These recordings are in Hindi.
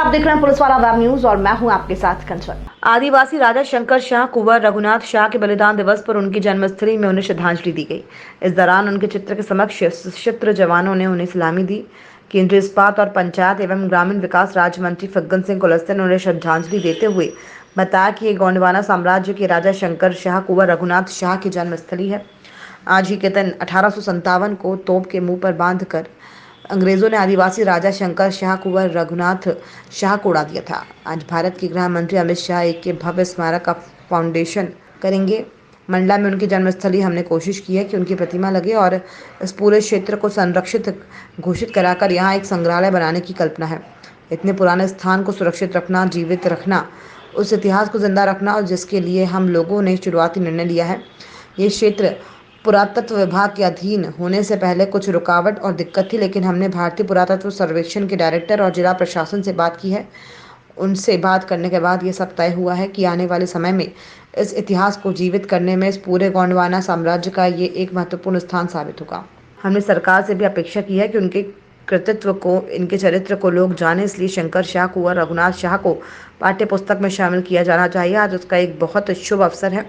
आप देख रहे हैं पुलिस वाला वेब न्यूज और मैं हूं आपके साथ कंचन। आदिवासी राजा शंकर शाह कुंवर रघुनाथ शाह के बलिदान दिवस पर उनकी जन्मस्थली में उन्हें श्रद्धांजलि दी गई। इस दौरान उनके चित्र के समक्ष सशस्त्र जवानों ने उन्हें सलामी दी। केंद्रीय इस्पात और पंचायत एवं ग्रामीण विकास राज्य मंत्री फग्गन सिंह कुलस्ते ने उन्हें श्रद्धांजलि देते हुए बताया कि ये गोंडवाना साम्राज्य के राजा शंकर शाह कुंवर रघुनाथ शाह की जन्मस्थली है। आज ही के दिन 1857 को तोप के मुंह पर बांधकर अंग्रेजों ने आदिवासी राजा शंकर शाह कुंवर रघुनाथ शाह को उड़ा दिया था। आज भारत के गृह मंत्री अमित शाह एक के भव्य स्मारक का फाउंडेशन करेंगे। मंडला में उनकी जन्मस्थली हमने कोशिश की है कि उनकी प्रतिमा लगे और इस पूरे क्षेत्र को संरक्षित घोषित कराकर यहाँ एक संग्रहालय बनाने की कल्पना है। इतने पुराने स्थान को सुरक्षित रखना, जीवित रखना, उस इतिहास को जिंदा रखना और जिसके लिए हम लोगों ने शुरुआती निर्णय लिया है। ये क्षेत्र पुरातत्व विभाग के अधीन होने से पहले कुछ रुकावट और दिक्कत थी, लेकिन हमने भारतीय पुरातत्व सर्वेक्षण के डायरेक्टर और जिला प्रशासन से बात की है। उनसे बात करने के बाद ये सब तय हुआ है कि आने वाले समय में इस इतिहास को जीवित करने में इस पूरे गोंडवाना साम्राज्य का ये एक महत्वपूर्ण स्थान साबित होगा। हमने सरकार से भी अपेक्षा की है कि उनके कृतित्व को, इनके चरित्र को लोग जाने, इसलिए शंकर शाह कुंवर रघुनाथ शाह को पाठ्य पुस्तक में शामिल किया जाना चाहिए। आज उसका एक बहुत शुभ अवसर है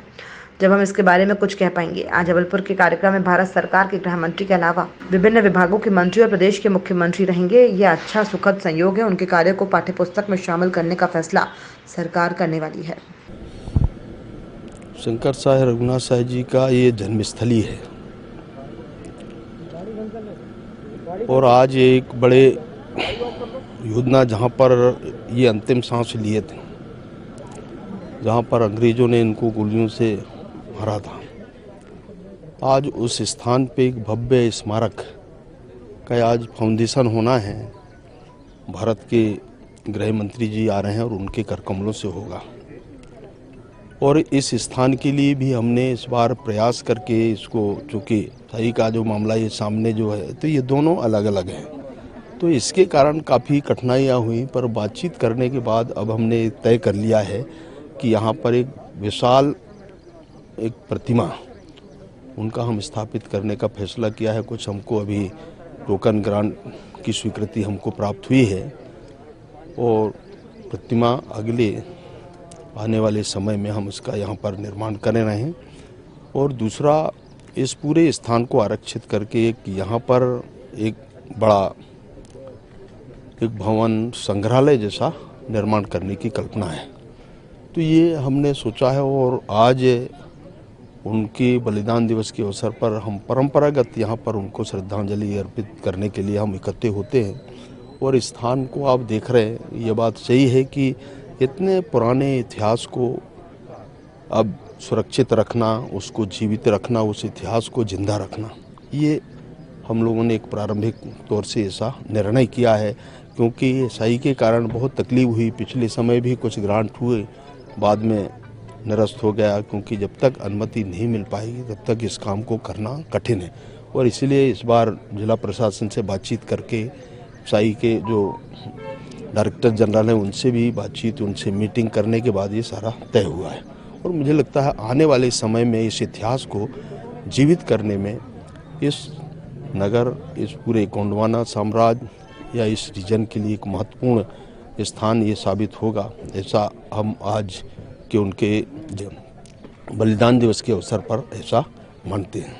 जब हम इसके बारे में कुछ कह पाएंगे। आज जबलपुर के कार्यक्रम में भारत सरकार के गृह मंत्री के अलावा विभिन्न विभागों के मंत्री और प्रदेश के मुख्यमंत्री रहेंगे। यह अच्छा सुखद संयोग है। उनके कार्य को पाठ्यपुस्तक में शामिल करने का फैसला सरकार करने वाली है। शंकर शाह रघुनाथ शाह जी का ये जन्मस्थली है और आज एक बड़े योजना जहाँ पर ये अंतिम सांस लिए थे, जहाँ पर अंग्रेजों ने इनको गोलियों से मारा था, आज उस स्थान पे एक भव्य स्मारक का आज फाउंडेशन होना है। भारत के गृह मंत्री जी आ रहे हैं और उनके कर कमलों से होगा। और इस स्थान के लिए भी हमने इस बार प्रयास करके इसको, चूँकि सही का जो मामला ये सामने जो है, तो ये दोनों अलग अलग हैं, तो इसके कारण काफ़ी कठिनाइयाँ हुई। पर बातचीत करने के बाद अब हमने तय कर लिया है कि यहाँ पर एक विशाल एक प्रतिमा उनका हम स्थापित करने का फैसला किया है। कुछ हमको अभी टोकन ग्रांट की स्वीकृति हमको प्राप्त हुई है और प्रतिमा अगले आने वाले समय में हम इसका यहाँ पर निर्माण कर रहे हैं। और दूसरा, इस पूरे स्थान को आरक्षित करके एक यहाँ पर एक बड़ा एक भवन संग्रहालय जैसा निर्माण करने की कल्पना है। तो ये हमने सोचा है और आज उनके बलिदान दिवस के अवसर पर हम परंपरागत यहाँ पर उनको श्रद्धांजलि अर्पित करने के लिए हम इकट्ठे होते हैं। और इस स्थान को आप देख रहे हैं, ये बात सही है कि इतने पुराने इतिहास को अब सुरक्षित रखना, उसको जीवित रखना, उस इतिहास को जिंदा रखना, ये हम लोगों ने एक प्रारंभिक तौर से ऐसा निर्णय किया है। क्योंकि सही के कारण बहुत तकलीफ हुई, पिछले समय भी कुछ ग्रांट हुए, बाद में निरस्त हो गया, क्योंकि जब तक अनुमति नहीं मिल पाएगी तब तक इस काम को करना कठिन है। और इसलिए इस बार जिला प्रशासन से बातचीत करके साई के जो डायरेक्टर जनरल हैं उनसे भी बातचीत, उनसे मीटिंग करने के बाद ये सारा तय हुआ है। और मुझे लगता है आने वाले समय में इस इतिहास को जीवित करने में इस नगर, इस पूरे गोंडवाना साम्राज्य या इस रीजन के लिए एक महत्वपूर्ण स्थान ये साबित होगा। ऐसा हम आज के उनके बलिदान दिवस के अवसर पर ऐसा मानते हैं।